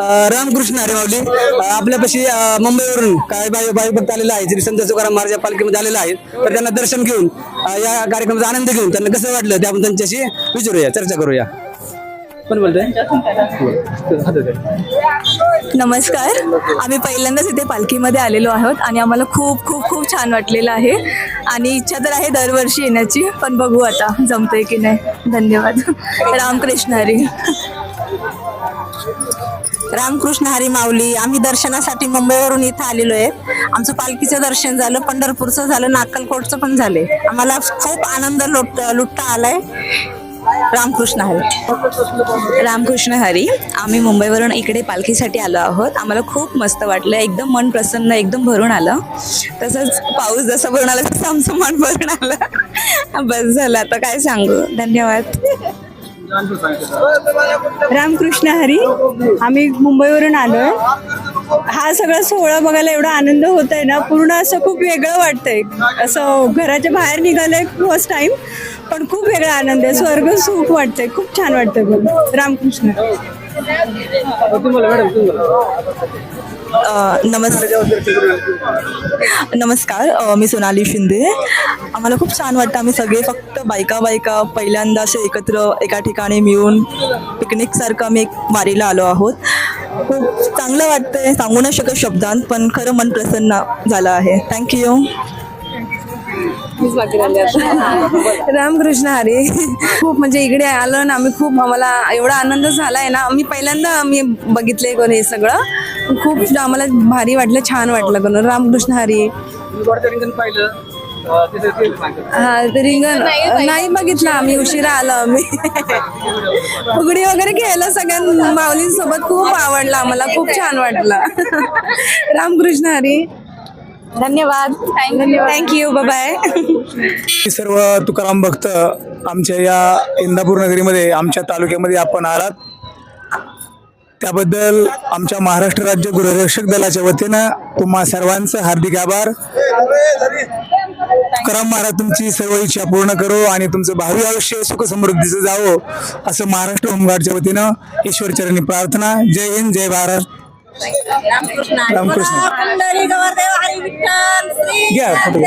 रामकृष्ण हरी माऊली आपल्यापाशी मुंबईवरून काय बाई भक्त आलेला आहे श्री संत तुकाराम महाराज पालखीमध्ये आलेला आहे. तर त्यांना दर्शन घेऊन या कार्यक्रमाचा आनंद घेऊन त्यांना कसं वाटलं ते आपण त्यांच्याशी विचारूया, चर्चा करूया. कोण बोलतोय? नमस्कार. आम्ही पहिल्यांदाच इथे पालखीमध्ये आलेलो आहोत आणि आम्हाला खूप खूप खूप छान वाटलेलं आहे आणि इच्छा तर आहे दरवर्षी येण्याची, पण बघू आता जमतंय की नाही. धन्यवाद. रामकृष्ण हरी. रामकृष्ण हरी माऊली. आम्ही दर्शनासाठी मुंबईवरून इथं आलेलो आहे. आमचं पालखीचं दर्शन झालं, पंढरपूरचं झालं, अक्कलकोटचं पण झाले. आम्हाला खूप आनंद लुटता आलाय. रामकृष्ण हरी. रामकृष्ण हरी. आम्ही मुंबईवरून इकडे पालखीसाठी आलो आहोत. आम्हाला खूप मस्त वाटलं, एकदम मन प्रसन्न, एकदम भरून आलं. तसंच पाऊस जसं भरून आला तसं आमचं मन भरून आलं. बस झालं, आता काय सांगू. धन्यवाद. रामकृष्ण हरी. आम्ही मुंबईवरून आलोय. हा सगळा सोहळा बघायला एवढा आनंद होत आहे ना, पूर्ण असं खूप वेगळं वाटतंय. असं घराच्या बाहेर निघालंय फर्स्ट टाइम, पण खूप वेगळा आनंद आहे. स्वर्ग सुख वाटतंय, खूप छान वाटतंय. बघ. रामकृष्ण. नमस्कार. मी सोनाली शिंदे. आम्हाला खूप छान वाटतं. आम्ही सगळे फक्त बायका पहिल्यांदा असे एकत्र एका ठिकाणी मिळून पिकनिकसारखं आम्ही एक वारीला आलो आहोत. खूप चांगलं वाटतंय, सांगू नाही शकत शब्दांत, पण खरं मन प्रसन्न झालं आहे. थँक्यू. रामकृष्ण हरी. खूप म्हणजे इकडे आलो ना आम्ही, खूप आम्हाला एवढा आनंद झालाय ना. आम्ही पहिल्यांदा बघितलंय कोण हे सगळं. खूप आम्हाला भारी वाटलं, छान वाटलं कोण. रामकृष्ण हरी. हा, ते रिंगण नाही बघितलं आम्ही, उशिरा आलो आम्ही. फुगडी वगैरे खेळलं सगळ्या माऊलींसोबत. खूप आवडलं आम्हाला, खूप छान वाटलं. रामकृष्ण हरी. धन्यवाद. थँक्यू. बाय. सर्व तुकाराम भक्त आमच्या या इंदापूर नगरीमध्ये, आमच्या तालुक्यामध्ये आपण आलात, त्याबद्दल आमच्या महाराष्ट्र राज्य गृहरक्षक दलाच्या वतीनं तुम्हा सर्वांचं हार्दिक आभार. तुकाराम महाराज तुमची सर्व इच्छा पूर्ण करो आणि तुमचं भावी आयुष्य सुख समृद्धीचं जावं असं महाराष्ट्र होमगार्डच्या वतीनं ईश्वरचरणी प्रार्थना. जय हिंद, जय भारत. रामकृष्ण. घ्या फोटो.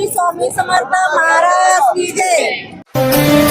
स्वामी समर्थ महाराज की जय.